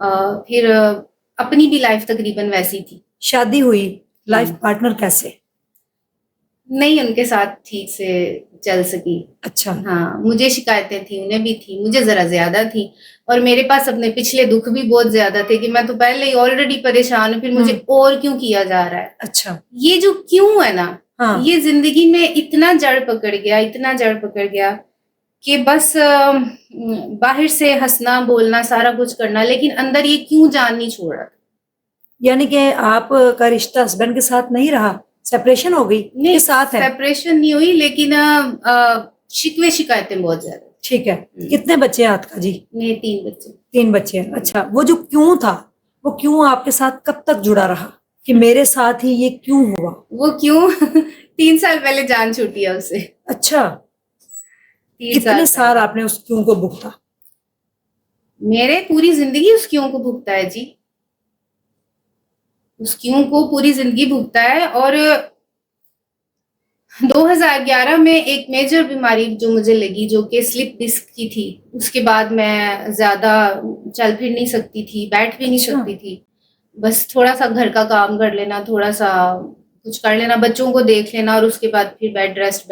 پھر اپنی بھی لائف تقریباً ویسی تھی. شادی ہوئی, لائف پارٹنر کیسے؟ نہیں ان کے ساتھ ٹھیک سے چل سکی. اچھا. ہاں مجھے شکایتیں تھیں, انہیں بھی تھیں, مجھے ذرا زیادہ تھیں, اور میرے پاس اپنے پچھلے دکھ بھی بہت زیادہ تھے کہ میں تو پہلے ہی آلریڈی پریشان ہوں, پھر مجھے اور کیوں کیا جا رہا ہے. اچھا. یہ جو کیوں ہے نا, یہ زندگی میں اتنا جڑ پکڑ گیا کہ بس باہر سے ہنسنا بولنا سارا کچھ کرنا, لیکن اندر یہ کیوں جان نہیں چھوڑ رہا. یعنی کہ آپ کا رشتہ ہسبینڈ کے ساتھ نہیں رہا, سیپریشن ہو گئی؟ نہیں ساتھ ہے, سیپریشن نہیں ہوئی, لیکن شکوے شکایتیں بہت زیادہ. ٹھیک ہے. کتنے بچے ہیں آپ کا جی؟ میرے 3 بچے. 3 بچے ہیں. اچھا, وہ جو کیوں تھا, وہ کیوں آپ کے ساتھ کب تک جڑا رہا کہ میرے ساتھ ہی یہ کیوں ہوا؟ وہ کیوں 3 سال پہلے جان چھوٹی ہے اس سے. اچھا. 3 کتنے سال آپ نے اس کیوں کو بھگتا؟ میرے پوری زندگی اس کیوں کو بھگتا ہے جی, اس کیوں کو پوری زندگی بھگتا ہے. اور 2011 میں ایک میجر بیماری جو مجھے لگی, جو کہ سلپ ڈسک کی تھی, اس کے بعد میں زیادہ چل پھر نہیں سکتی تھی, بیٹھ بھی نہیں سکتی تھی. بس تھوڑا سا گھر کا کام کر لینا, تھوڑا سا کچھ کر لینا, بچوں کو دیکھ لینا, اور اس کے بعد پھر بیڈ ریسٹ.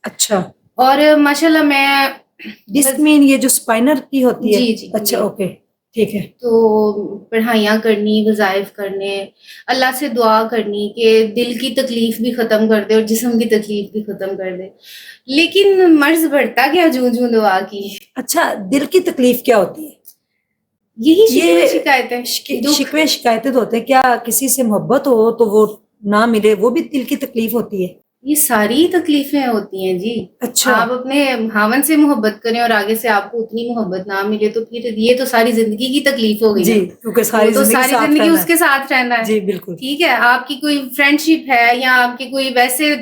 اچھا. اور ماشاءاللہ میں ڈسک مین یہ جو اسپائنر کی ہوتی ہے؟ جی. اچھا اوکے ٹھیک ہے. تو پڑھائیاں کرنی, وظائف کرنے, اللہ سے دعا کرنی کہ دل کی تکلیف بھی ختم کر دے اور جسم کی تکلیف بھی ختم کر دے, لیکن مرض بڑھتا گیا جوں دعا کی. اچھا, دل کی تکلیف کیا ہوتی ہے؟ یہی شکوے شکایتیں. شکوے شکایتیں ہوتے ہیں. کیا کسی سے محبت ہو تو وہ نہ ملے, وہ بھی دل کی تکلیف ہوتی ہے؟ یہ ساری تکلیفیں ہوتی ہیں جی. اچھا. آپ اپنے خاوند سے محبت کریں اور آگے سے آپ کو اتنی محبت نہ ملے تو پھر یہ تو ساری زندگی کی تکلیف ہو گئی جی, کیونکہ ساری زندگی اس کے ساتھ رہنا ہے. جی بالکل ٹھیک ہے, آپ کی کوئی فرینڈ شپ ہے یا آپ کی کوئی ویسے,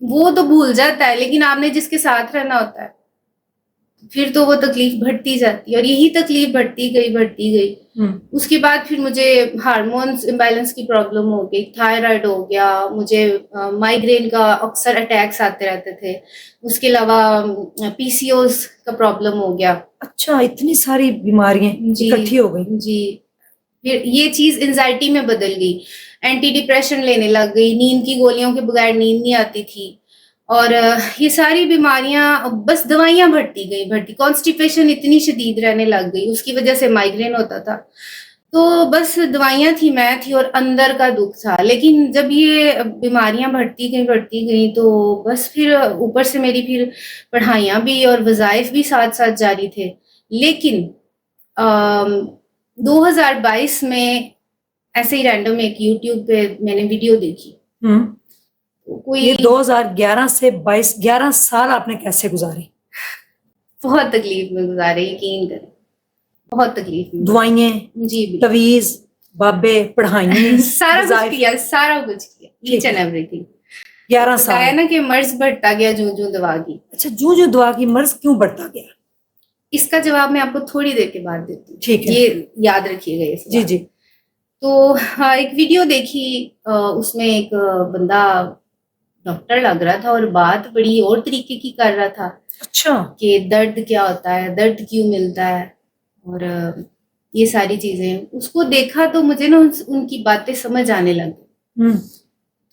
وہ تو بھول جاتا ہے, لیکن آپ نے جس کے ساتھ رہنا ہوتا ہے پھر تو وہ تکلیف بڑھتی جاتی ہے. اور یہی تکلیف بڑھتی گئی. اس کے بعد پھر مجھے ہارمونز امبیلنس کی پرابلم ہو گئی, تھائرائڈ ہو گیا, مجھے مائیگرین کا اکثر اٹیکس آتے رہتے تھے, اس کے علاوہ پی سی اوز کا پرابلم ہو گیا. اچھا, اتنی ساری بیماریاں اکٹھی ہو گئی. جی. پھر یہ چیز انزائٹی میں بدل گئی, اینٹی ڈپریشن لینے لگ گئی, نیند کی گولیوں کے بغیر نیند نہیں آتی تھی, اور یہ ساری بیماریاں بس دوائیاں بڑھتی گئی. کانسٹیپیشن اتنی شدید رہنے لگ گئی, اس کی وجہ سے مائیگرین ہوتا تھا. تو بس دوائیاں تھی, میں تھی, اور اندر کا دکھ تھا. لیکن جب یہ بیماریاں بڑھتی گئیں تو بس پھر اوپر سے میری پھر پڑھائیاں بھی اور وظائف بھی ساتھ ساتھ جاری تھے. لیکن 2022 میں ایسے ہی رینڈم ایک یوٹیوب پہ میں نے ویڈیو دیکھی. یہ 2011 سے 22 11 سال آپ نے کیسے گزارے؟ بہت تکلیف میں گزارے, یقین کریں, بہت تکلیف میں. دوائیں, جی تویز, بابے, پڑھائیں, سارا کچھ کیا ایچ اینڈ ایوری تھنگ. 11 سال بتایا نا کہ مرض بڑھتا گیا جوں دعا کی. اچھا, جو دعا کی مرض کیوں بڑھتا گیا؟ اس کا جواب میں آپ کو تھوڑی دیر کے بعد دیتی ہوں. ٹھیک ہے, یہ یاد رکھیے گا. جی. تو ایک ویڈیو دیکھی, اس میں ایک بندہ ڈاکٹر لگ رہا تھا اور بات بڑی اور طریقے کی کر رہا تھا. اچھا. کہ درد کیا ہوتا ہے, درد کیوں ملتا ہے, اور یہ ساری چیزیں. اس کو دیکھا تو مجھے نا ان کی باتیں سمجھ آنے لگی.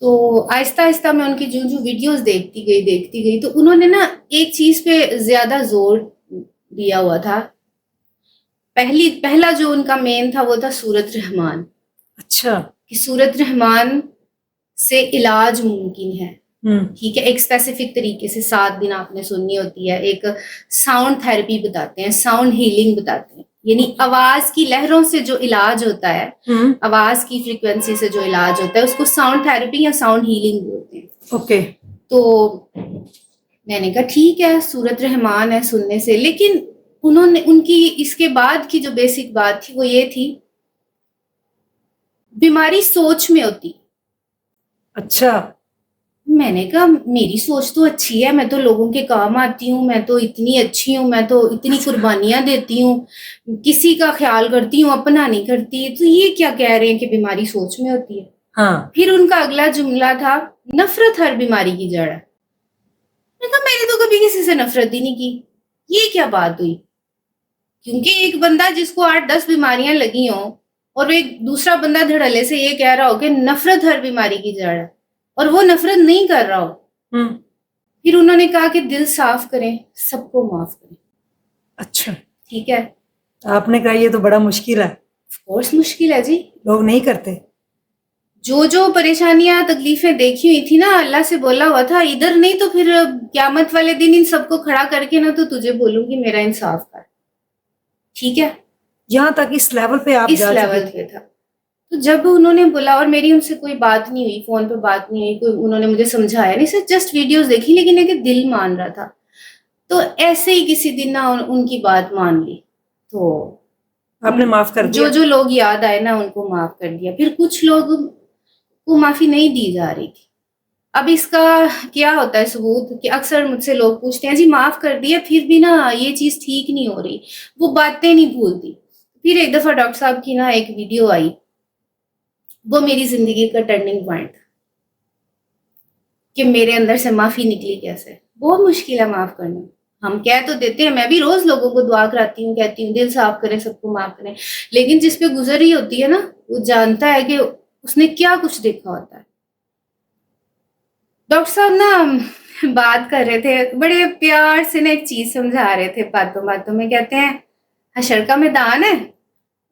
تو آہستہ آہستہ میں ان کی جو ویڈیوز دیکھتی گئی تو انہوں نے نا ایک چیز پہ زیادہ زور دیا ہوا تھا. پہلا جو ان کا مین تھا وہ تھا سورت رحمان. اچھا. کہ سورت رحمان سے علاج ممکن ہے. ٹھیک ہے, ایک اسپیسیفک طریقے سے 7 دن آپ نے سننی ہوتی ہے. ایک ساؤنڈ تھراپی بتاتے ہیں, ساؤنڈ ہیلنگ بتاتے ہیں, یعنی آواز کی لہروں سے جو علاج ہوتا ہے, آواز کی فریکوینسی سے جو علاج ہوتا ہے, اس کو ساؤنڈ تھراپی یا ساؤنڈ ہیلنگ بولتے ہیں. اوکے. تو میں نے کہا ٹھیک ہے, سورت رحمان ہے سننے سے. لیکن انہوں نے ان کی اس کے بعد کی جو بیسک بات تھی وہ یہ تھی, بیماری سوچ میں ہوتی. اچھا. میں نے کہا میری سوچ تو اچھی ہے, میں تو لوگوں کے کام آتی ہوں, میں تو اتنی اچھی ہوں, میں تو اتنی قربانیاں دیتی ہوں, کسی کا خیال کرتی ہوں, اپنا نہیں کرتی. تو یہ کیا کہہ رہے ہیں کہ بیماری سوچ میں ہوتی ہے؟ پھر ان کا اگلا جملہ تھا, نفرت ہر بیماری کی جڑ ہے. میں نے کہا میں نے تو کبھی کسی سے نفرت ہی نہیں کی, یہ کیا بات ہوئی؟ کیونکہ ایک بندہ جس کو 8-10 بیماریاں لگی ہوں اور ایک دوسرا بندہ دھڑلے سے یہ کہہ رہا ہو کہ نفرت ہر بیماری کی جڑ ہے اور وہ نفرت نہیں کر رہا ہو، پھر انہوں نے کہا کہ دل صاف کریں، سب کو معاف کریں. اچھا، ٹھیک ہے، آپ نے کہا یہ تو بڑا مشکل ہے، آف کورس مشکل ہے جی. لوگ نہیں کرتے. جو پریشانیاں تکلیفیں دیکھی ہوئی تھی نا، اللہ سے بولا ہوا تھا ادھر نہیں تو پھر قیامت والے دن ان سب کو کھڑا کر کے نا تو تجھے بولوں گی میرا انصاف کر. ٹھیک ہے، یہاں تک اس لیول پہ آپ اس جا چکے لیول تھے. پہ تھا. تو جب انہوں نے بولا اور میری ان سے کوئی بات نہیں ہوئی، فون پہ بات نہیں ہوئی، کوئی انہوں نے مجھے سمجھایا نہیں، صرف جسٹ ویڈیوز دیکھی، لیکن ایک دل مان رہا تھا. تو ایسے ہی کسی دن نا ان کی بات مان لی تو آپ نے معاف کر دیا. جو لوگ یاد آئے نا ان کو معاف کر دیا. پھر کچھ لوگ کو معافی نہیں دی جا رہی تھی. اب اس کا کیا ہوتا ہے ثبوت کہ اکثر مجھ سے لوگ پوچھتے ہیں جی معاف کر دیا پھر بھی نا یہ چیز ٹھیک نہیں ہو رہی، وہ باتیں نہیں بھولتی. پھر ایک دفعہ ڈاکٹر صاحب کی نا ایک ویڈیو آئی، وہ میری زندگی کا ٹرننگ پوائنٹ تھا کہ میرے اندر سے معافی نکلی کیسے. بہت مشکل ہے معاف کرنا. ہم کہہ تو دیتے ہیں، میں بھی روز لوگوں کو دعا کراتی ہوں، کہتی ہوں دل صاف کریں، سب کو معاف کریں، لیکن جس پہ گزر رہی ہوتی ہے نا وہ جانتا ہے کہ اس نے کیا کچھ دیکھا ہوتا ہے. ڈاکٹر صاحب نا بات کر رہے تھے، بڑے پیار سے نا ایک چیز سمجھا رہے تھے باتوں باتوں میں. کہتے ہیں حشر کا میدان ہے،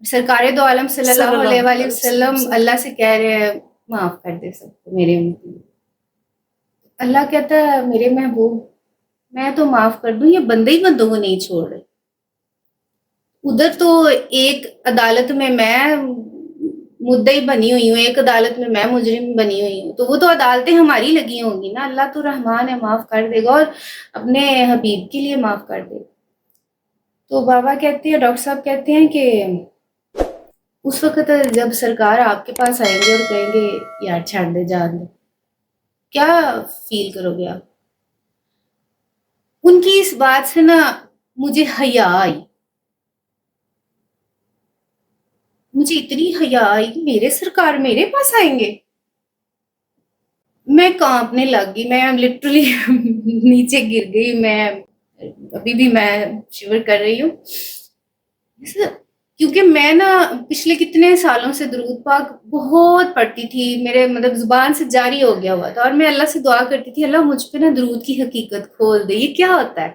سرکار دو عالم صلی اللہ علیہ وآلہ وسلم اللہ سے کہہ رہے ہیں معاف کر دے سب کو میرے امتی. اللہ کہتا ہے میرے محبوب میں تو معاف کر دوں، یہ بندے ہی بندوں کو نہیں چھوڑ رہے. ادھر تو ایک عدالت میں مدعی بنی ہوئی ہوں، ایک عدالت میں مجرم بنی ہوئی ہوں، تو وہ تو عدالتیں ہماری لگی ہوں گی نا. اللہ تو رحمان ہے، معاف کر دے گا اور اپنے حبیب کے لیے معاف کر دے گا. تو بابا کہتے ہیں، ڈاکٹر صاحب کہتے ہیں کہ اس وقت جب سرکار آپ کے پاس آئیں گے اور کہیں گے یار چھاڑ دے جان دے، کیا فیل کرو گے آپ؟ ان کی اس بات سے نا مجھے حیا آئی، مجھے اتنی حیا آئی کہ میرے سرکار میرے پاس آئیں گے. میں کانپنے لگ گئی، میں لٹرلی نیچے گر گئی. میں ابھی بھی میں شیور کر رہی ہوں کیونکہ میں نا پچھلے کتنے سالوں سے درود پاک بہت پڑھتی تھی، میرے مطلب زبان سے جاری ہو گیا ہوا تھا، اور میں اللہ سے دعا کرتی تھی اللہ مجھ پہ نا درود کی حقیقت کھول دے. یہ کیا ہوتا ہے؟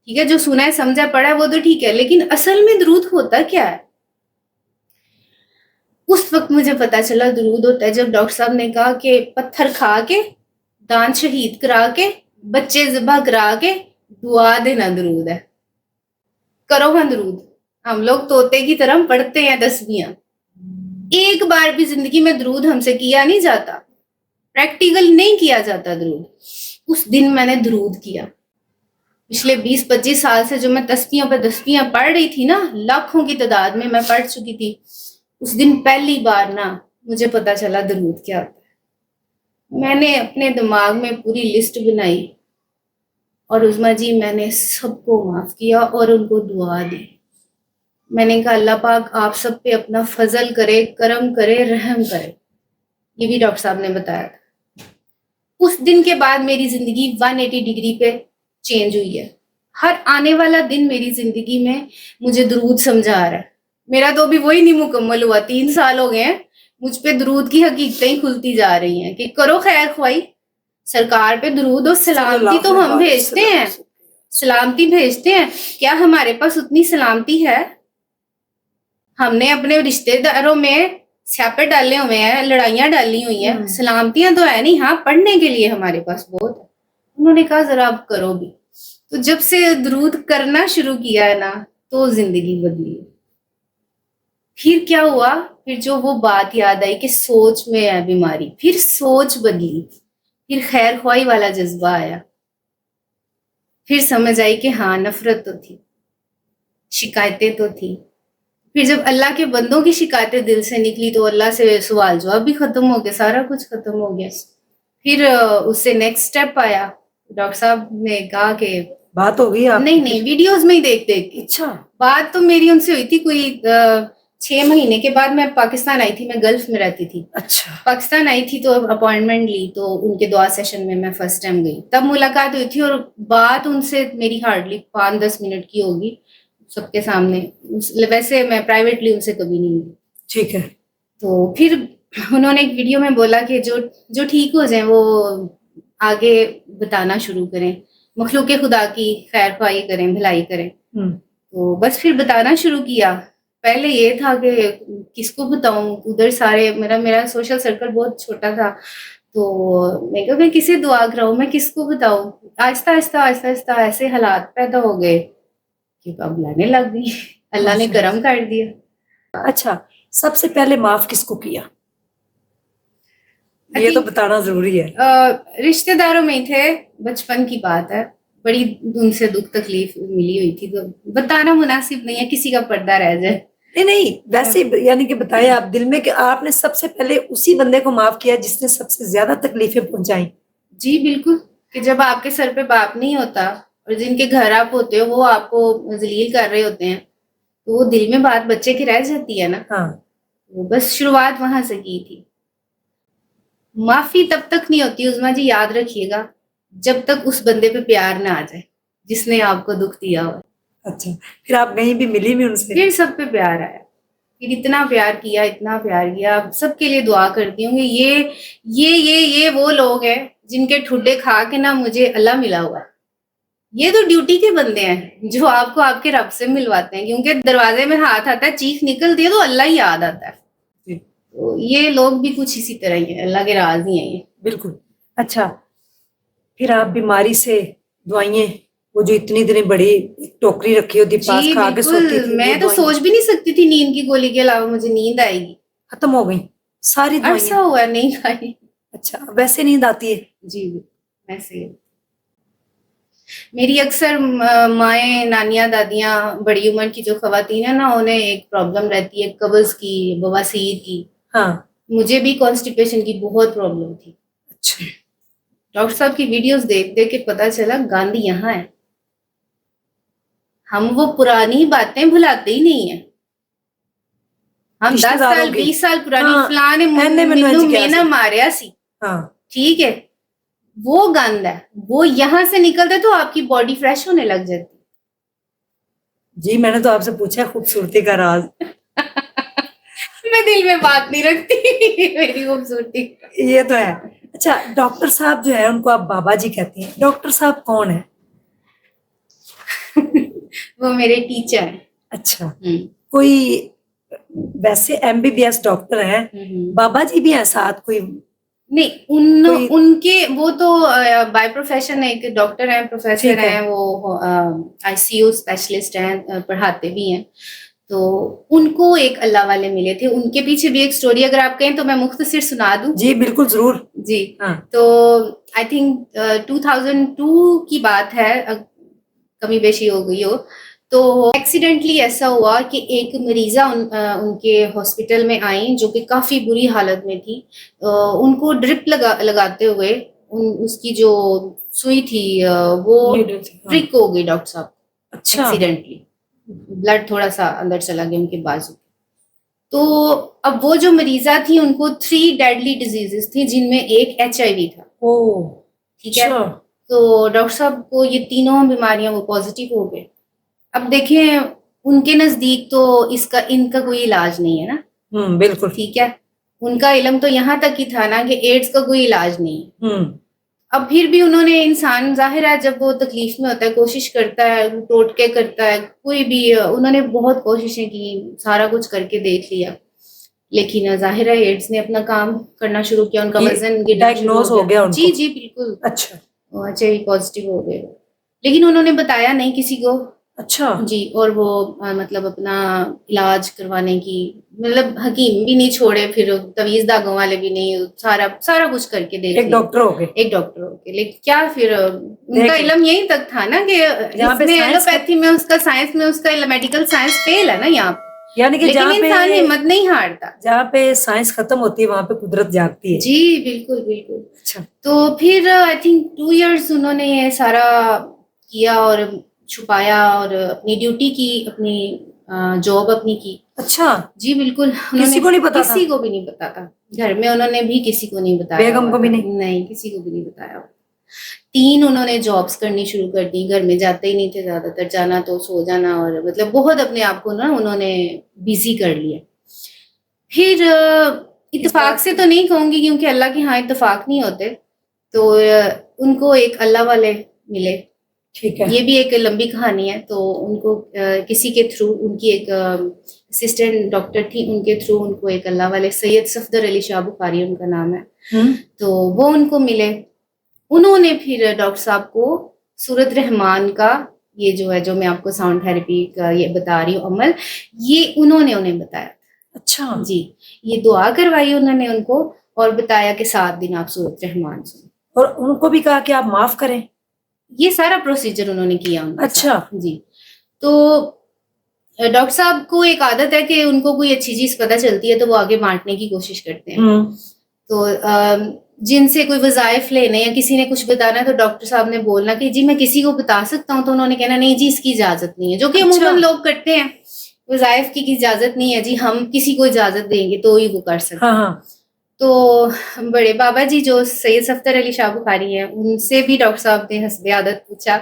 ٹھیک ہے جو سنا ہے سمجھا پڑھا ہے وہ تو ٹھیک ہے، لیکن اصل میں درود ہوتا کیا ہے؟ اس وقت مجھے پتا چلا درود ہوتا ہے جب ڈاکٹر صاحب نے کہا کہ پتھر کھا کے، دانت شہید کرا کے، بچے ذبح کرا کے دعا دینا درود ہے. کرو ہاں درود. ہم لوگ طوطے کی طرح پڑھتے ہیں تسبیحاں، ایک بار بھی زندگی میں درود ہم سے کیا نہیں جاتا، پریکٹیکل نہیں کیا جاتا درود. اس دن میں نے درود کیا. پچھلے 20-25 سال سے جو میں تسبیحوں پہ تسبیحاں پڑھ رہی تھی نا، لاکھوں کی تعداد میں پڑھ چکی تھی، اس دن پہلی بار نا مجھے پتا چلا درود کیا ہوتا ہے. میں نے اپنے دماغ میں پوری لسٹ بنائی اور عظمیٰ جی میں نے سب کو معاف کیا اور ان کو دعا دی. میں نے کہا اللہ پاک آپ سب پہ اپنا فضل کرے، کرم کرے، رحم کرے. یہ بھی ڈاکٹر صاحب نے بتایا تھا. اس دن کے بعد میری زندگی 180 ڈگری پہ چینج ہوئی ہے. ہر آنے والا دن میری زندگی میں مجھے درود سمجھا رہا ہے. میرا تو ابھی وہی نہیں مکمل ہوا، 3 سال ہو گئے ہیں، مجھ پہ درود کی حقیقتیں کھلتی جا رہی ہیں کہ کرو خیر خواہی. سرکار پہ درود اور سلامتی تو ہم بھیجتے ہیں، سلامتی بھیجتے ہیں، کیا ہمارے پاس اتنی سلامتی ہے؟ ہم نے اپنے رشتے داروں میں سیاپے ڈالے ہوئے ہیں، لڑائیاں ڈالی ہوئی ہیں، سلامتیاں تو ہے نہیں. ہاں پڑھنے کے لیے ہمارے پاس بہت ہے. انہوں نے کہا ذرا آپ کرو بھی. تو جب سے درود کرنا شروع کیا ہے نا تو زندگی بدلی. پھر کیا ہوا؟ پھر جو وہ بات یاد آئی کہ سوچ میں ہے بیماری، پھر سوچ بدلی، پھر خیر خواہی والا جذبہ آیا، پھر سمجھ آئی کہ ہاں نفرت تو تھی، شکایتیں تو تھی. پھر جب اللہ کے بندوں کی شکایتیں دل سے نکلی تو اللہ سے سوال جواب بھی ختم ہو گیا، سارا کچھ ختم ہو گیا. پھر اس سے نیکسٹ سٹیپ آیا. ڈاکٹر صاحب نے کہا کہ بات ہو گئی آپ نہیں ویڈیوز میں ہی دیکھ کے. اچھا بات تو میری ان سے ہوئی تھی کوئی 6 مہینے کے بعد. میں پاکستان آئی تھی، میں گلف میں رہتی تھی. اچھا پاکستان آئی تھی تو اپوائنٹمنٹ لی تو ان کے دعا سیشن میں فرسٹ ٹائم گئی. تب ملاقات ہوئی تھی اور بات ان سے میری ہارڈلی 5-10 منٹ کی ہوگی. سب کے سامنے. ویسے میں پرائیویٹلی ان سے کبھی نہیں ملی. ٹھیک ہے. تو پھر انہوں نے ایک ویڈیو میں بولا کہ جو ٹھیک ہو جائیں وہ آگے بتانا شروع کریں, مخلوق خدا کی خیر خواہی کریں, بھلائی کریں. تو بس پھر بتانا شروع کیا. پہلے یہ تھا کہ کس کو بتاؤں, ادھر سارے میرا سوشل سرکل بہت چھوٹا تھا. تو میں کہا میں کسے دعا کراؤں, میں کس کو بتاؤں. آہستہ آہستہ ایسے حالات پیدا ہو گئے کہ اب لانے لگ گئی. اللہ نے کرم کر دیا. اچھا, سب سے پہلے معاف کس کو کیا, یہ تو بتانا ضروری ہے. رشتے داروں میں ہی تھے, بچپن کی بات ہے, بڑی ان سے دکھ تکلیف ملی ہوئی تھی, تو بتانا مناسب نہیں ہے, کسی کا پردہ رہ جائے. نہیں ویسے یعنی کہ بتائیں آپ دل میں کہ آپ نے سب سے پہلے اسی بندے کو معاف کیا جس نے سب سے زیادہ تکلیفیں پہنچائیں. جی بالکل, کہ جب آپ کے سر پہ باپ نہیں ہوتا اور جن کے گھر آپ ہوتے ہو وہ آپ کو ذلیل کر رہے ہوتے ہیں, تو وہ دل میں بات بچے کی رہ جاتی ہے نا. ہاں, وہ بس شروعات وہاں سے کی تھی. معافی تب تک نہیں ہوتی عظمیٰ جی, یاد رکھیے گا, جب تک اس بندے پہ پیار نہ آ جائے جس نے آپ کو دکھ دیا ہو. اچھا, پھر آپ کہیں بھی ملی بھی ان سے؟ پھر سب پہ پیار آیا, پھر اتنا پیار کیا, سب کے لیے دعا کرتی ہوں کہ یہ وہ لوگ ہیں جن کے ٹھڈے کھا کے نہ مجھے اللہ ملا ہوا ہے. یہ تو ڈیوٹی کے بندے ہیں جو آپ کو آپ کے رب سے ملواتے ہیں, کیونکہ دروازے میں ہاتھ آتا ہے, چیخ نکلتی ہے تو اللہ ہی یاد آتا ہے. تو یہ لوگ بھی کچھ اسی طرح ہی ہیں, اللہ کے راز ہی ہیں یہ. بالکل. اچھا, پھر آپ بیماری سے دعائیں, وہ جو اتنی اتنی بڑی ٹوکری رکھی ہوتی پاس کھا کے سوتی تھی, میں تو سوچ بھی نہیں سکتی تھی نیند کی گولی کے علاوہ مجھے نیند آئے گی. ختم ہو گئی ساری دعائیں؟ عرصہ ہوا نیند آئی. اچھا, ویسے نیند آتی ہے؟ جی ویسے میری اکثر مائیں, نانیاں, دادیاں, بڑی عمر کی جو خواتین ہیں نا, انہیں ایک پرابلم رہتی ہے قبض کی, بواسیر کی. ہاں, مجھے بھی کانسٹیپیشن کی بہت پرابلم تھی. اچھا, ڈاکٹر صاحب کی ویڈیوز دیکھ کے پتا چلا گاندھی یہاں ہے. ہم وہ پرانی باتیں بھلاتے ہی نہیں ہیں. ہم 10 سال 20 سال پرانی فلاں نے مینوں مینا ماریا سی, ٹھیک ہے, وہ گند ہے, وہ یہاں سے نکلتا تو آپ کی باڈی فریش ہونے لگ جاتی. جی میں نے تو آپ سے پوچھا خوبصورتی کا راز. میں دل میں بات نہیں رکھتی میری خوبصورتی. یہ تو ہے. اچھا, ڈاکٹر صاحب جو ہے ان کو آپ بابا جی کہتی ہیں, ڈاکٹر صاحب کون ہے؟ وہ میرے ٹیچر ہیں. اچھا, کوئی ویسے M B B S doctor ہیں, بابا جی بھی ہیں ساتھ کوئی؟ نہیں, ان کے وہ تو بائی پروفیشن ایک ڈاکٹر ہیں, پروفیسر ہیں, وہ آئی سی یو اسپیشلسٹ ہیں, پڑھاتے بھی ہیں. تو ان کو ایک اللہ والے ملے تھے. ان کے پیچھے بھی ایک سٹوری اگر آپ کہیں تو میں مختصر سنا دوں. جی بالکل ضرور. جی, تو آئی تھنک 2002 کی بات ہے, کمی بیشی ہو گئی ہو. تو ایکسیڈنٹلی ایسا ہوا کہ ایک مریضہ ان کے ہاسپٹل میں آئیں جو کہ کافی بری حالت میں تھی. ان کو ڈرپ لگاتے ہوئے اس کی جو سوئی تھی وہ ٹرک ہو گئی ڈاکٹر صاحب. اچھا, ایکسیڈنٹلی بلڈ تھوڑا سا اندر چلا گیا ان کے بازو. تو اب وہ جو مریضہ تھی ان کو 3 ڈیڈلی ڈیزیزز تھی جن میں ایک HIV تھا. ٹھیک ہے, تو ڈاکٹر صاحب کو یہ تینوں بیماریاں وہ پازیٹیو ہو گئے. اب دیکھیں ان کے نزدیک تو ان کا کوئی علاج نہیں ہے نا. بالکل ٹھیک ہے, ان کا علم تو یہاں تک ہی تھا نا کہ ایڈز کا کوئی علاج نہیں ہے. اب پھر بھی انہوں نے, انسان ظاہر ہے جب وہ تکلیف میں ہوتا ہے کوشش کرتا ہے, ٹوٹ کے کرتا ہے, کوئی بھی, انہوں نے بہت کوششیں کی, سارا کچھ کر کے دیکھ لیا, لیکن ظاہر ہے ایڈز نے اپنا کام کرنا شروع کیا. ان کا وزن گرنا شروع ہو گیا. جی بالکل. اچھا, HIV پازیٹیو ہو گئے, لیکن انہوں نے بتایا نہیں کسی کو. اچھا, جی, اور وہ مطلب اپنا علاج کروانے کی, مطلب حکیم بھی نہیں چھوڑے, پھر تویز داغوں والے بھی نہیں, سارا کچھ کر کے دیکھ ایک ڈاکٹر ہو گئے. لیکن کیا پھر ان کا علم یہیں تک تھا نا کہ اس میں ایلوپیتھی میں اس کا, سائنس میں اس کا, میڈیکل سائنس فیل ہے نا یہاں پہ. یعنی کہ لیکن انسان ہمت نہیں ہارتا, جہاں پہ سائنس ختم ہوتی ہے وہاں پہ قدرت جاگتی ہے. جی بالکل بالکل. اچھا, تو پھر آئی تھنک 2 ایئرس انہوں نے یہ سارا کیا اور چھپایا اور اپنی ڈیوٹی کی, اپنی جاب اپنی کی. اچھا, جی بالکل. کسی کو نہیں پتا تھا؟ کسی کو بھی نہیں پتا تھا گھر میں, انہوں نے بھی کسی کو نہیں بتایا. بیگم کو بھی نہیں؟ نہیں, کسی کو بھی نہیں بتایا. 3 انہوں نے جابس کرنی شروع کر دی, گھر میں جاتے ہی نہیں تھے زیادہ تر, جانا تو سو جانا, اور مطلب بہت اپنے آپ کو نا انہوں نے بزی کر لیا. پھر اتفاق سے تو نہیں کہوں گی کیونکہ اللہ کے ہاں اتفاق نہیں ہوتے, تو ان کو ایک اللہ والے ملے. ٹھیک ہے, یہ بھی ایک لمبی کہانی ہے. تو ان کو کسی کے تھرو, ان کی ایک اسسٹنٹ ڈاکٹر تھی, ان کے تھرو ان کو ایک اللہ والے سید صفدر علی شاہ بخاری ان کا نام ہے, تو وہ ان کو ملے. انہوں نے پھر ڈاکٹر صاحب کو سورت رحمان کا یہ جو ہے, جو میں آپ کو ساؤنڈ تھراپی کا یہ بتا رہی ہوں عمل, یہ انہوں نے انہیں بتایا. اچھا جی, یہ دعا کروائی انہوں نے ان کو اور بتایا کہ 7 دن آپ سورت رحمان سنیں, اور ان کو بھی کہا کہ آپ معاف کریں. یہ سارا پروسیجر انہوں نے کیا ان کے اچھا ساتھ. جی, تو ڈاکٹر صاحب کو ایک عادت ہے کہ ان کو کوئی اچھی چیز پتہ چلتی ہے تو وہ آگے بانٹنے کی کوشش کرتے ہیں. تو جن سے کوئی وظائف لینے یا کسی نے کچھ بتانا ہے تو ڈاکٹر صاحب نے بولنا کہ جی میں کسی کو بتا سکتا ہوں, تو انہوں نے کہنا نہیں جی اس کی اجازت نہیں ہے, جو کہ عموماً لوگ کرتے ہیں, وظائف کی اجازت نہیں ہے جی, ہم کسی کو اجازت دیں گے تو ہی وہ کر سکتے ہیں. تو بڑے بابا جی جو سید صفدر علی شاہ بخاری ہیں, ان سے بھی ڈاکٹر صاحب نے حسب عادت پوچھا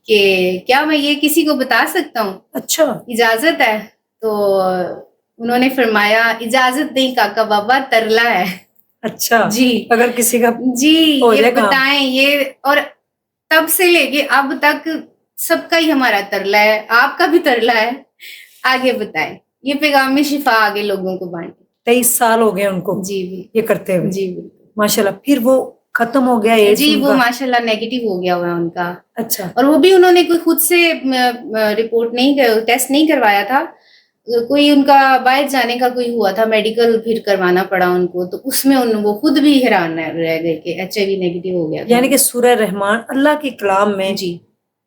کہ کیا میں یہ کسی کو بتا سکتا ہوں, اچھا اجازت ہے؟ تو انہوں نے فرمایا اجازت نہیں کاکا بابا, ترلا ہے. اچھا جی, اگر کسی کا جی ہو یہ جائے کام. بتائیں یہ, اور تب سے لے کے اب تک سب کا ہی ہمارا ترلا ہے, آپ کا بھی ترلا ہے, آگے بتائیں. یہ پیغام شفا آگے لوگوں کو بانٹیں. 23 سال ہو گئے ان کو جی یہ کرتے ہوئے. جی بالکل ماشاءاللہ. پھر وہ ختم ہو گیا ایڈس جی, ان وہ کا؟ ماشاءاللہ نیگیٹو ہو گیا ہوا ہے ان کا. اچھا, اور وہ بھی انہوں نے کوئی خود سے رپورٹ نہیں, ٹیسٹ نہیں کروایا تھا, کوئی ان کا باہر جانے کا کوئی ہوا تھا میڈیکل, پھر کروانا پڑا ان کو, تو اس میں وہ خود بھی حیران رہ گئے کہ HIV نیگیٹو ہو گیا تھا. یعنی کہ سورہ رحمان اللہ کے کلام میں جی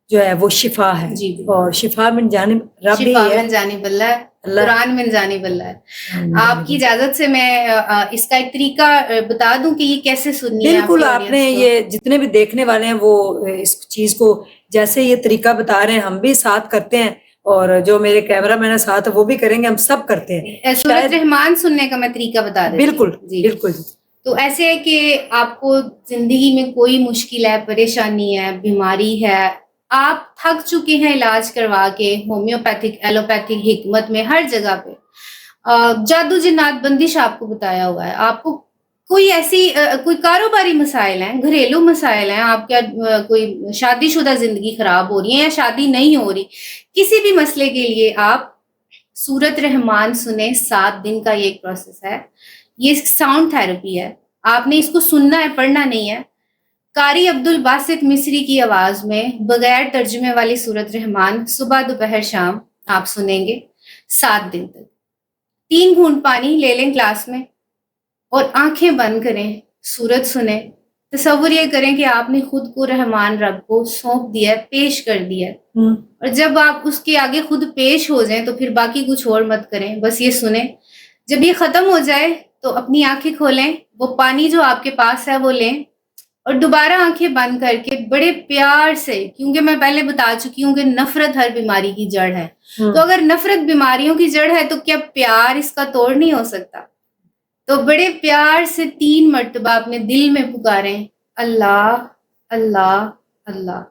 جو ہے وہ شفا ہے. جی, اور شفا من جانب رب شفا ہی ہے, من جانب اللہ, قرآن من جانب اللہ ہے. آپ کی اجازت سے میں اس کا ایک طریقہ بتا دوں کہ یہ کیسے سننی ہے. بالکل, آپ نے یہ جتنے بھی دیکھنے والے ہیں وہ اس چیز کو جیسے یہ طریقہ بتا رہے ہیں ہم بھی ساتھ کرتے ہیں, اور جو میرے کیمرہ مین ہے ساتھ وہ بھی کریں گے, ہم سب کرتے ہیں. سورت رحمان سننے کا میں طریقہ بتا دیتی ہوں. بالکل جی بالکل. تو ایسے ہے کہ آپ کو زندگی میں کوئی مشکل ہے, پریشانی ہے, بیماری ہے, آپ تھک چکے ہیں علاج کروا کے, ہومیوپیتھک, ایلوپیتھک, حکمت میں, ہر جگہ پہ جادو جنات بندش آپ کو بتایا ہوا ہے. آپ کو کوئی ایسی کوئی کاروباری مسائل ہیں, گھریلو مسائل ہیں, آپ کیا کوئی شادی شدہ زندگی خراب ہو رہی ہے یا شادی نہیں ہو رہی, کسی بھی مسئلے کے لیے آپ سورت رحمان سنیں. 7 دن کا یہ ایک پروسیس ہے, یہ ساؤنڈ تھراپی ہے, آپ نے اس کو سننا ہے, پڑھنا نہیں ہے. قاری عبدالباسط مصری کی آواز میں بغیر ترجمے والی سورت رحمان صبح دوپہر شام آپ سنیں گے 7 دن تک. 3 گھونٹ پانی لے لیں گلاس میں اور آنکھیں بند کریں, سورت سنیں. تصور یہ کریں کہ آپ نے خود کو رحمان رب کو سونپ دیا ہے, پیش کر دیا ہے, اور جب آپ اس کے آگے خود پیش ہو جائیں تو پھر باقی کچھ اور مت کریں, بس یہ سنیں. جب یہ ختم ہو جائے تو اپنی آنکھیں کھولیں, وہ پانی جو آپ کے پاس ہے وہ لیں, اور دوبارہ آنکھیں بند کر کے بڑے پیار سے, کیونکہ میں پہلے بتا چکی ہوں کہ نفرت ہر بیماری کی جڑ ہے, تو اگر نفرت بیماریوں کی جڑ ہے تو کیا پیار اس کا توڑ نہیں ہو سکتا. تو بڑے پیار سے 3 مرتبہ اپنے دل میں پکاریں, اللہ اللہ اللہ.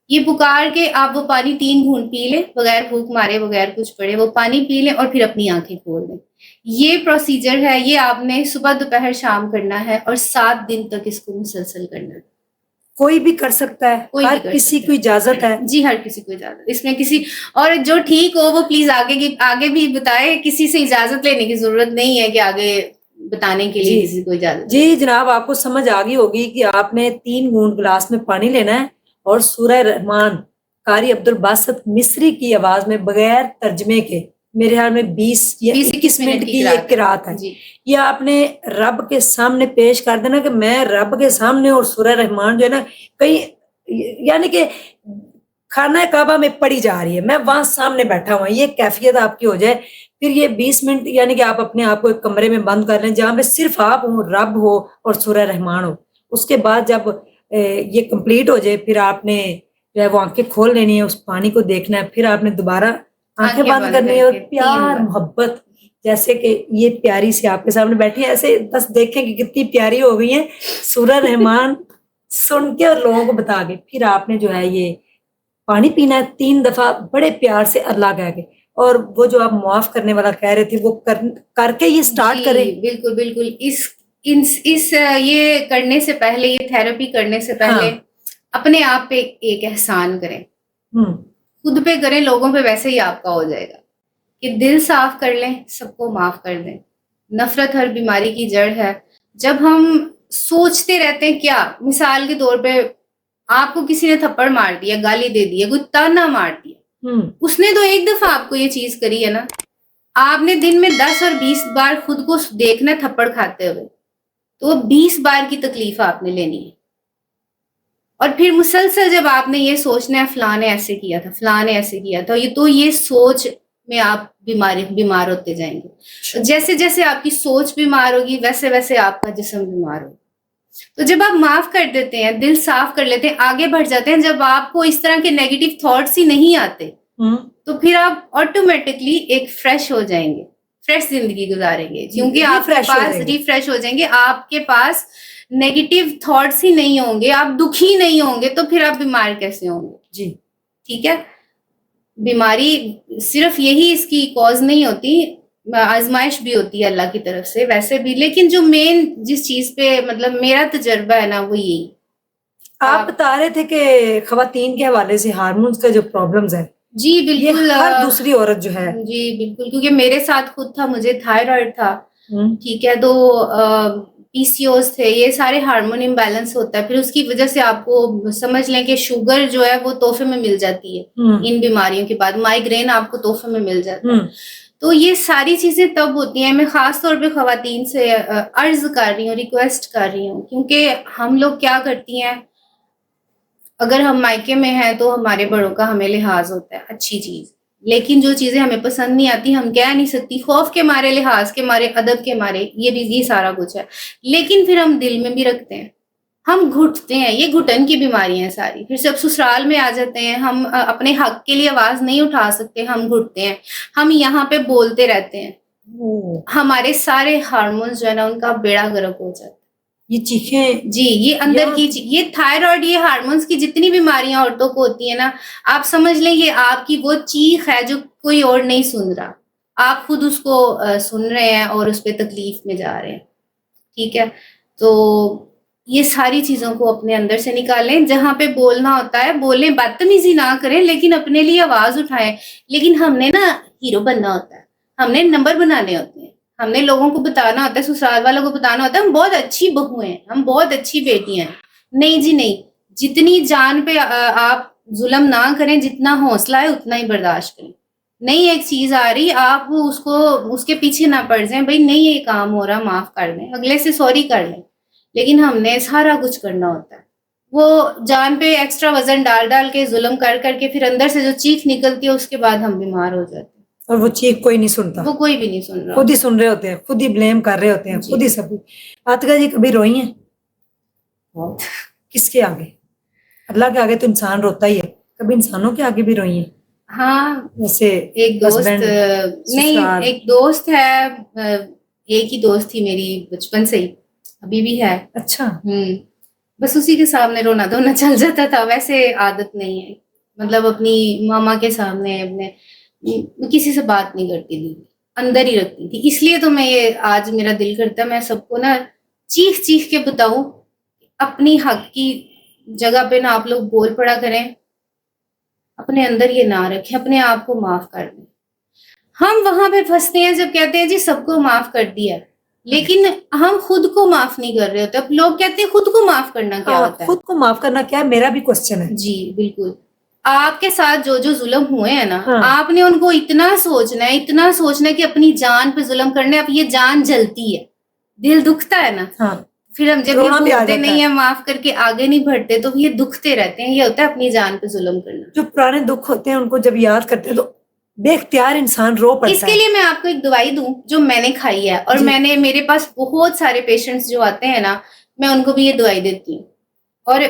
یہ پکار کے آپ وہ پانی 3 گھونٹ پی لیں, بغیر بھوک مارے, بغیر کچھ پڑے, وہ پانی پی لیں اور پھر اپنی آنکھیں کھول دیں. یہ پروسیجر ہے, یہ آپ نے صبح دوپہر شام کرنا ہے اور 7 دن تک اس کو مسلسل کرنا ہے. کوئی بھی کر سکتا ہے, کوئی ہر بھی کر کسی سکتا کو اجازت ہے. جی, ہر کسی کو اجازت, اس میں کسی اور جو ٹھیک ہو وہ پلیز آگے بھی بتائے, کسی سے اجازت لینے کی ضرورت نہیں ہے کہ آگے بتانے کے لیے کسی کو اجازت. جی جناب, آپ کو سمجھ آ گئی ہوگی کہ آپ نے 3 گھونٹ گلاس میں پانی لینا ہے اور سورہ رحمان قاری عبدالباسط مصری کی آواز میں بغیر ترجمے کے, میرے خیال میں 20 یا 21 منٹ کی ایک قرات ہے. یہ آپ نے رب کے سامنے پیش کر دینا کہ میں رب کے سامنے, اور سورہ رحمان جو ہے نا کہیں یعنی کہ خانہ کعبہ میں پڑی جا رہی ہے, میں وہاں سامنے بیٹھا ہوا, یہ کیفیت آپ کی ہو جائے. پھر یہ 20 منٹ یعنی کہ آپ اپنے آپ کو ایک کمرے میں بند کر لیں جہاں پہ صرف آپ ہوں, رب ہو اور سورہ رحمان ہو. اس کے بعد جب یہ کمپلیٹ ہو جائے پھر آپ نے جو ہے وہ آنکھیں کھول لینی ہے, اس پانی کو دیکھنا ہے, پھر آپ نے دوبارہ آنکھیں بند کرنی ہے, اور پیار محبت جیسے کہ یہ پیاری سی آپ کے سامنے بیٹھی ہے, ایسے بس دیکھیں کہ کتنی پیاری ہو گئی ہیں. سورہ رحمان سن کے اور لوگوں کو بتا کے پھر آپ نے جو ہے یہ پانی پینا ہے 3 دفعہ بڑے پیار سے اللہ کہہ کے, اور وہ جو آپ معاف کرنے والا کہہ رہے تھے وہ کر کے یہ سٹارٹ کریں. بالکل بالکل. اس یہ کرنے سے پہلے, یہ تھراپی کرنے سے پہلے اپنے آپ پہ ایک احسان کریں, خود پہ کریں, لوگوں پہ ویسے ہی آپ کا ہو جائے گا کہ دل صاف کر لیں, سب کو معاف کر دیں. نفرت ہر بیماری کی جڑ ہے. جب ہم سوچتے رہتے ہیں, کیا مثال کے طور پہ آپ کو کسی نے تھپڑ مار دیا, گالی دے دی, کوئی تانا مار دیا, اس نے تو ایک دفعہ آپ کو یہ چیز کری ہے نا, آپ نے دن میں 10 اور 20 بار خود کو دیکھنا تھپڑ کھاتے ہوئے, تو 20 بار کی تکلیف آپ نے لینی ہے. اور پھر مسلسل جب آپ نے یہ سوچنا ہے فلاں نے ایسے کیا تھا, فلاں نے ایسے کیا تھا, تو یہ سوچ میں آپ بیمار ہوتے جائیں گے. جیسے جیسے آپ کی سوچ بیمار ہوگی ویسے ویسے آپ کا جسم بیمار ہوگا. تو جب آپ معاف کر دیتے ہیں, دل صاف کر لیتے ہیں, آگے بڑھ جاتے ہیں, جب آپ کو اس طرح کے نیگیٹو تھاٹس ہی نہیں آتے, تو پھر آپ آٹومیٹکلی ایک فریش ہو جائیں گے, فریش زندگی گزاریں گے, کیونکہ آپ کے پاس ریفریش ہو جائیں گے, آپ کے پاس نیگیٹو تھاٹس ہی نہیں ہوں گے, آپ دکھی نہیں ہوں گے, تو پھر آپ بیمار کیسے ہوں گے؟ جی ٹھیک ہے. بیماری صرف یہی اس کی کاز نہیں ہوتی, آزمائش بھی ہوتی ہے اللہ کی طرف سے ویسے بھی, لیکن جو مین جس چیز پہ مطلب میرا تجربہ ہے نا وہ یہی. آپ بتا رہے تھے کہ خواتین کے حوالے سے ہارمونز کا جو پرابلمز ہے, جی بالکل, ہر دوسری عورت جو ہے, جی بالکل, کیونکہ میرے ساتھ خود تھا, مجھے تھائرائڈ تھا, ٹھیک ہے, تو پی سی اوز تھے, یہ سارے ہارمون امبیلنس ہوتا ہے. پھر اس کی وجہ سے آپ کو سمجھ لیں کہ شوگر جو ہے وہ تحفے میں مل جاتی ہے, ان بیماریوں کے بعد مائیگرین آپ کو تحفے میں مل جاتا ہے. تو یہ ساری چیزیں تب ہوتی ہیں. میں خاص طور پہ خواتین سے عرض کر رہی ہوں, ریکویسٹ کر رہی ہوں, کیونکہ ہم لوگ کیا کرتی ہیں, اگر ہم مائکے میں ہیں تو ہمارے بڑوں کا ہمیں لحاظ ہوتا ہے, اچھی چیز, لیکن جو چیزیں ہمیں پسند نہیں آتی ہم کہہ نہیں سکتی, خوف کے مارے, لحاظ کے مارے, ادب کے مارے, یہ سارا کچھ ہے. لیکن پھر ہم دل میں بھی رکھتے ہیں, ہم گھٹتے ہیں, یہ گھٹن کی بیماریاں ہیں ساری. پھر جب سسرال میں آ جاتے ہیں, ہم اپنے حق کے لیے آواز نہیں اٹھا سکتے, ہم گھٹتے ہیں, ہم یہاں پہ بولتے رہتے ہیں, ہمارے سارے ہارمونز جو ہے نا ان کا بیڑا گرک ہو جاتا ہے. یہ چیخیں, جی, یہ اندر کی یہ تھائرائڈ, یہ ہارمونز کی جتنی بیماریاں عورتوں کو ہوتی ہیں نا, آپ سمجھ لیں یہ آپ کی وہ چیخ ہے جو کوئی اور نہیں سن رہا, آپ خود اس کو سن رہے ہیں اور اس پہ تکلیف میں جا رہے ہیں. ٹھیک ہے, تو یہ ساری چیزوں کو اپنے اندر سے نکالیں. جہاں پہ بولنا ہوتا ہے بولیں, بدتمیزی نہ کریں, لیکن اپنے لیے آواز اٹھائیں. لیکن ہم نے نا ہیرو بننا ہوتا ہے, ہم نے نمبر بنانے ہوتے ہیں, ہم نے لوگوں کو بتانا ہوتا ہے, سسرال والوں کو بتانا ہوتا ہے ہم بہت اچھی بہو ہیں, ہم بہت اچھی بیٹی ہیں. نہیں جی نہیں, جتنی جان پہ آپ ظلم نہ کریں, جتنا حوصلہ ہے اتنا ہی برداشت کریں. نہیں ایک چیز آ رہی, آپ اس کے پیچھے نہ پڑ جائیں, بھائی نہیں یہ کام ہو رہا, معاف کر دیں, اگلے سے سوری کر لیں. لیکن ہم نے سارا کچھ کرنا ہوتا ہے. وہ جان پہ ایکسٹرا وزن ڈال کے, ظلم کر کے, پھر اندر سے جو چیخ نکلتی ہے اس کے بعد ہم بیمار ہو جاتے ہیں. اور وہ چیخ کوئی نہیں سنتا, وہ کوئی بھی نہیں سن رہا, خود ہی سن رہے ہوتے ہیں, خود ہی بلیم کر رہے ہوتے ہیں, خود ہی سب. عاطقہ جی کبھی روئی ہیں؟ بہت. کس کے آگے؟ اللہ کے آگے تو انسان روتا ہی ہے, کبھی انسانوں کے آگے بھی روئی ہیں؟ ہاں, جیسے ایک دوست, نہیں ایک دوست ہے, ایک ہی دوست تھی میری بچپن سے ہی, ابھی بھی ہے. اچھا. بس اسی کے سامنے رونا دھونا چل جاتا تھا, ویسے عادت نہیں ہے, مطلب اپنی ماما کے سامنے اپنے کسی سے بات نہیں کرتی تھی, اندر ہی رکھتی تھی. اس لیے تو میں یہ آج میرا دل کرتا ہے میں سب کو نا چیخ چیخ کے بتاؤں, اپنی حق کی جگہ پہ نا آپ لوگ بول پڑا کریں, اپنے اندر یہ نہ رکھیں, اپنے آپ کو معاف کر دیں. ہم وہاں پہ پھنستے ہیں جب کہتے ہیں جی سب کو معاف کر دیا, لیکن ہم خود کو معاف نہیں کر رہے ہوتے. اب لوگ کہتے ہیں خود کو معاف کرنا کیا ہوتا ہے, خود کو معاف کرنا کیا ہے, میرا بھی کوسچن ہے. جی بالکل, آپ کے ساتھ جو ظلم ہوئے ہیں نا, آپ نے ان کو اتنا سوچنا ہے کہ اپنی جان پہ ظلم کرنے, اب یہ جان جلتی ہے, دل دکھتا ہے نا, پھر ہم جب یہ بولتے نہیں ہیں معاف کر کے آگے نہیں بڑھتے, تو یہ دکھتے رہتے ہیں. یہ ہوتا ہے اپنی جان پہ ظلم کرنا. جو پرانے دکھ ہوتے ہیں ان کو جب یاد کرتے ہیں تو بے اختیار انسان رو پڑتا ہے. اس کے لیے میں آپ کو ایک دوائی دوں جو میں نے کھائی ہے, اور میرے پاس بہت سارے پیشنٹس جو آتے ہیں نا, میں ان کو بھی یہ دوائی دیتی ہوں, اور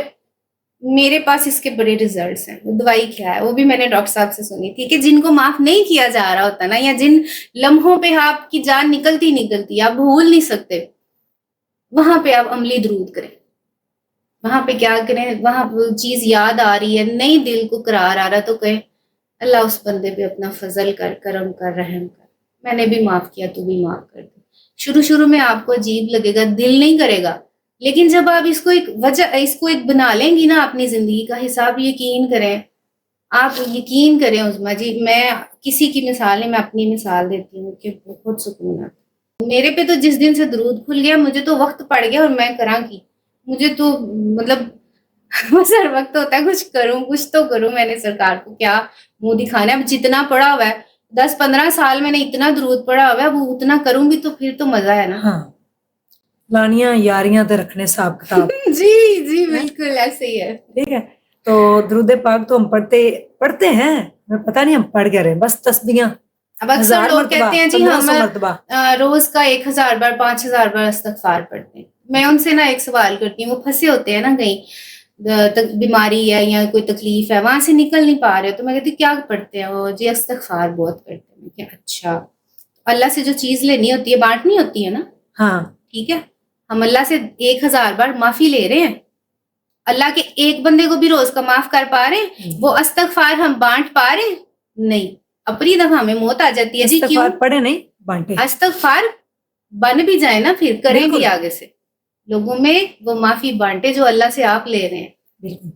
میرے پاس اس کے بڑے ریزلٹس ہیں. وہ دوائی کیا ہے وہ بھی میں نے ڈاکٹر صاحب سے سنی تھی, کہ جن کو معاف نہیں کیا جا رہا ہوتا نا, یا جن لمحوں پہ آپ کی جان نکلتی آپ بھول نہیں سکتے, وہاں پہ آپ عملی درود کریں. وہاں پہ کیا کریں, وہاں وہ چیز یاد آ رہی ہے, نہیں دل کو قرار آ رہا, تو کہیں اللہ اس بندے پہ اپنا فضل کر, کرم کر, رحم کر, میں نے بھی معاف کیا تو بھی معاف کر دے. شروع میں آپ کو عجیب لگے گا, دل نہیں کرے گا, لیکن جب آپ اس کو ایک وجہ, اس کو ایک بنا لیں گی نا اپنی زندگی کا حساب, یقین کریں, آپ یقین کریں عظمیٰ جی, میں کسی کی مثال نہیں, میں اپنی مثال دیتی ہوں کہ بہت سکون آتا. میرے پہ تو جس دن سے درود کھل گیا, مجھے تو وقت پڑ گیا اور میں کراں کی, مجھے تو مطلب بس ہر وقت ہوتا ہے کچھ کروں, کچھ تو کروں, میں نے سرکار کو کیا منہ دکھانا ہے. اب جتنا پڑا ہوا ہے 10-15 سال میں نے اتنا درود پڑا ہوا ہے, وہ اتنا کروں گی تو پھر تو مزہ ہے نا. ہاں, لانیاں یاریاں تے رکھنے حساب کتاب. جی بالکل ایسے ہی ہے. ٹھیک ہے, تو درود پاک تو ہم پڑھتے ہیں, ہمیں پتہ نہیں ہم پڑھ کیا رہے ہیں, بس تسبیحاں اب اکثر 1000 لوگ مرتبہ کہتے ہیں جی 1500 ہم مرتبہ. روز کا 1000 بار 5000 بار استغفار پڑھتے ہیں. میں ان سے نا ایک سوال کرتی ہوں, وہ پھنسے ہوتے ہیں نا کہیں, بیماری ہے یا کوئی تکلیف ہے, وہاں سے نکل نہیں پا رہے, تو میں کہتی کیا پڑھتے ہیں وہ, جی استغفار بہت کرتے ہیں. میں کہ اچھا, اللہ سے جو چیز لینی ہوتی ہے بانٹنی ہوتی ہے نا. ہاں ٹھیک ہے, ہم اللہ سے 1000 بار معافی لے رہے ہیں, اللہ کے ایک بندے کو بھی روز کا معاف کر پا رہے ہیں, وہ استغفار ہم بانٹ پا رہے ہیں نہیں. اپنی دفعہ ہمیں موت آ جاتی ہے, جی کیوں, استغفار پڑھے نہیں بانٹے. استغفار بن بھی جائے نا, پھر کریں بالکل. بھی آگے سے لوگوں میں وہ معافی بانٹے جو اللہ سے آپ لے رہے ہیں. بالکل,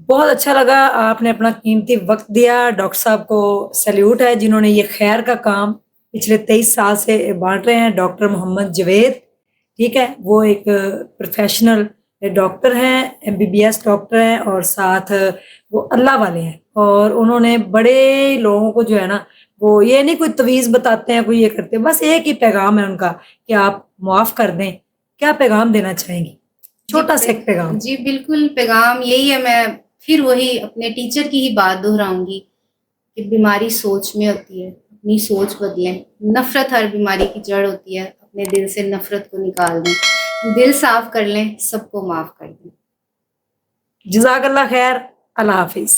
بہت اچھا لگا, آپ نے اپنا قیمتی وقت دیا. ڈاکٹر صاحب کو سیلیوٹ ہے جنہوں نے یہ خیر کا کام پچھلے 23 سال سے بانٹ رہے ہیں. ڈاکٹر محمد جوید, ٹھیک ہے, وہ ایک پروفیشنل ڈاکٹر ہیں, MBBS ڈاکٹر ہیں, اور ساتھ وہ اللہ والے ہیں, اور انہوں نے بڑے لوگوں کو جو ہے نا, وہ یہ نہیں کوئی تویز بتاتے ہیں, کوئی یہ کرتے ہیں, بس ایک ہی پیغام ہے ان کا کہ آپ معاف کر دیں. کیا پیغام دینا چاہیں گی, چھوٹا سا ایک پیغام؟ جی بالکل, پیغام یہی ہے, میں پھر وہی اپنے ٹیچر کی ہی بات دہراؤں گی کہ بیماری سوچ میں ہوتی ہے, اپنی سوچ بدلیں. نفرت ہر بیماری کی جڑ ہوتی ہے, اپنے دل سے نفرت کو نکال دیں, دل صاف کر لیں, سب کو معاف کر دیں. جزاک اللہ خیر, اللہ حافظ.